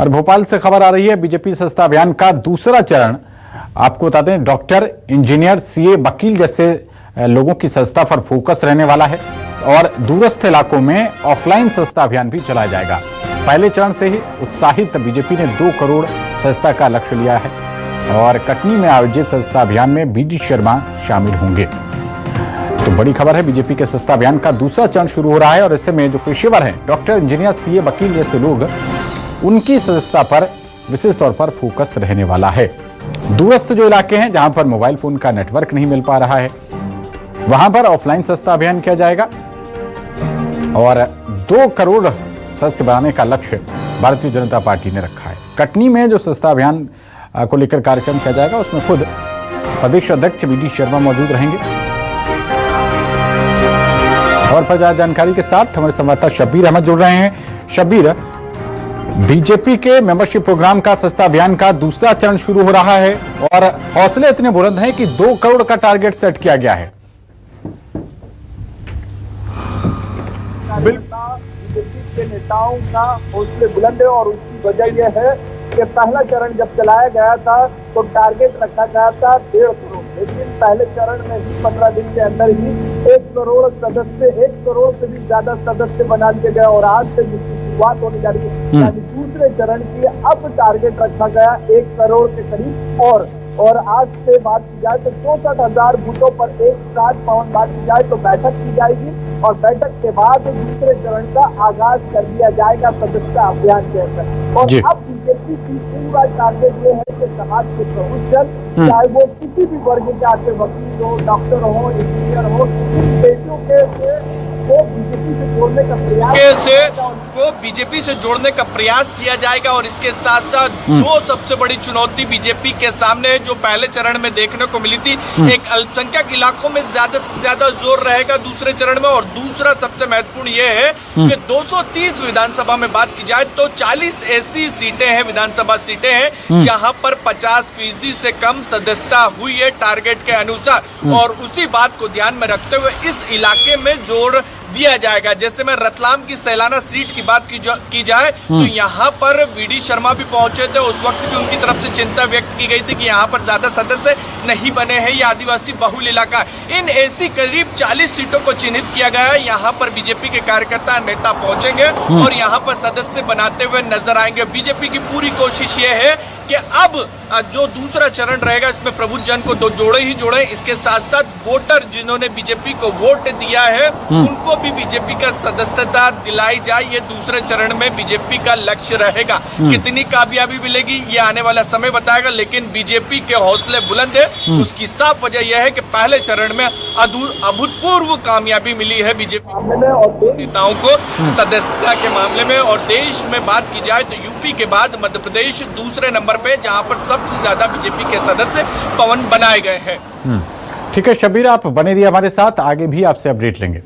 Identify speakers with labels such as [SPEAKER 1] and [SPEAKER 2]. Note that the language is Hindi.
[SPEAKER 1] और भोपाल से खबर आ रही है, बीजेपी सस्ता अभियान का दूसरा चरण। आपको बता दें, डॉक्टर, इंजीनियर, सीए, वकील जैसे लोगों की सस्ता पर फोकस रहने वाला है और दूरस्थ इलाकों में ऑफलाइन सस्ता अभियान भी चलाया जाएगा। पहले चरण से ही उत्साहित बीजेपी ने 2 करोड़ सस्ता का लक्ष्य लिया है और कटनी में आयोजित सस्ता अभियान में बीडी शर्मा शामिल होंगे। तो बड़ी खबर है, बीजेपी के सस्ता अभियान का दूसरा चरण शुरू हो रहा है और ऐसे में जो पेशेवर हैं, डॉक्टर, इंजीनियर, सीए, वकील जैसे लोग, उनकी सस्ता पर विशेष तौर पर फोकस रहने वाला है। दूरस्थ जो इलाके हैं जहां पर मोबाइल फोन का नेटवर्क नहीं मिल पा रहा है, वहां पर ऑफलाइन सस्ता अभियान किया जाएगा और 2 करोड़ सदस्य बनाने का लक्ष्य भारतीय जनता पार्टी ने रखा है। कटनी में जो सस्ता अभियान को लेकर कार्यक्रम किया जाएगा, उसमें खुद प्रदेश अध्यक्ष बीडी शर्मा मौजूद रहेंगे। और पर ज्यादा जानकारी के साथ हमारे संवाददाता शब्बीर अहमद जुड़ रहे हैं। शब्बीर, बीजेपी के मेंबरशिप प्रोग्राम का सस्ता अभियान का दूसरा चरण शुरू हो रहा है और हौसले इतने बुलंद हैं कि 2 करोड़ का टारगेट सेट किया गया है।
[SPEAKER 2] बीजेपी के नेताओं का हौसले बुलंद है और उसकी वजह यह है कि पहला चरण जब चलाया गया था तो टारगेट रखा गया था 1.5 करोड़, लेकिन पहले चरण में ही 15 दिन के अंदर ही 1 करोड़ सदस्य, 1 करोड़ से भी ज्यादा सदस्य बना दिए गए और आज से जिसकी शुरुआत होने जा रही है, यानी दूसरे चरण की अब टारगेट रखा गया 1 करोड़ के करीब। और आज से बात की जाए तो 64,000 बूथों पर एक साथ पवन बात की जाए तो बैठक की जाएगी और बैठक के बाद दूसरे चरण का आगाज कर दिया जाएगा सदस्यता अभियान के अंदर। और अब बीजेपी की पूरा टारगेट ये है कि समाज के प्रबुद्ध जन, चाहे वो किसी भी वर्ग के आके वकील हो, डॉक्टर हो, इंजीनियर हो, इन पेशों के
[SPEAKER 3] बीजेपी से जोड़ने का प्रयास किया जाएगा। और इसके साथ साथ 2 सबसे बड़ी चुनौती बीजेपी के सामने है, जो पहले चरण में देखने को मिली थी। एक अल्पसंख्यक इलाकों में ज्यादा से ज्यादा जोर रहेगा दूसरे चरण में, और दूसरा सबसे महत्वपूर्ण यह है कि 230 विधानसभा में बात की जाए तो 40 ऐसी सीटें हैं, विधानसभा सीटें हैं जहां पर 50% से कम सदस्यता हुई है टारगेट के अनुसार। और उसी बात को ध्यान में रखते हुए इस इलाके में जोर दिया जाएगा। जैसे मैं रतलाम की सैलाना सीट की बात की जाए तो यहाँ पर बीडी शर्मा भी पहुंचे थे। उस वक्त भी उनकी तरफ से चिंता व्यक्त की गई थी कि यहाँ पर ज्यादा सदस्य नहीं बने हैं, ये आदिवासी बहुल इलाका। इन ऐसी करीब 40 सीटों को चिन्हित किया गया है। यहाँ पर बीजेपी के कार्यकर्ता, नेता पहुंचेंगे और यहाँ पर सदस्य बनाते हुए नजर आएंगे। बीजेपी की पूरी कोशिश ये है कि अब जो दूसरा चरण रहेगा इसमें प्रबुद्ध जन को 2 जोड़े ही जोड़े। इसके साथ साथ वोटर जिन्होंने बीजेपी को वोट दिया है उनको भी बीजेपी का सदस्यता दिलाई जाए, ये दूसरे चरण में बीजेपी का लक्ष्य रहेगा। कितनी कामयाबी मिलेगी ये आने वाला समय बताएगा, लेकिन बीजेपी के हौसले बुलंद है। उसकी साफ वजह यह है कि पहले चरण में अभूतपूर्व कामयाबी मिली है बीजेपी नेताओं को सदस्यता के मामले में। और देश में बात की जाए तो यूपी के बाद मध्य प्रदेश दूसरे नंबर पे, जहां पर सबसे ज्यादा बीजेपी के सदस्य पवन बनाए गए हैं।
[SPEAKER 1] ठीक है शब्बीर, आप बने रहिए हमारे साथ, आगे भी आपसे अपडेट लेंगे।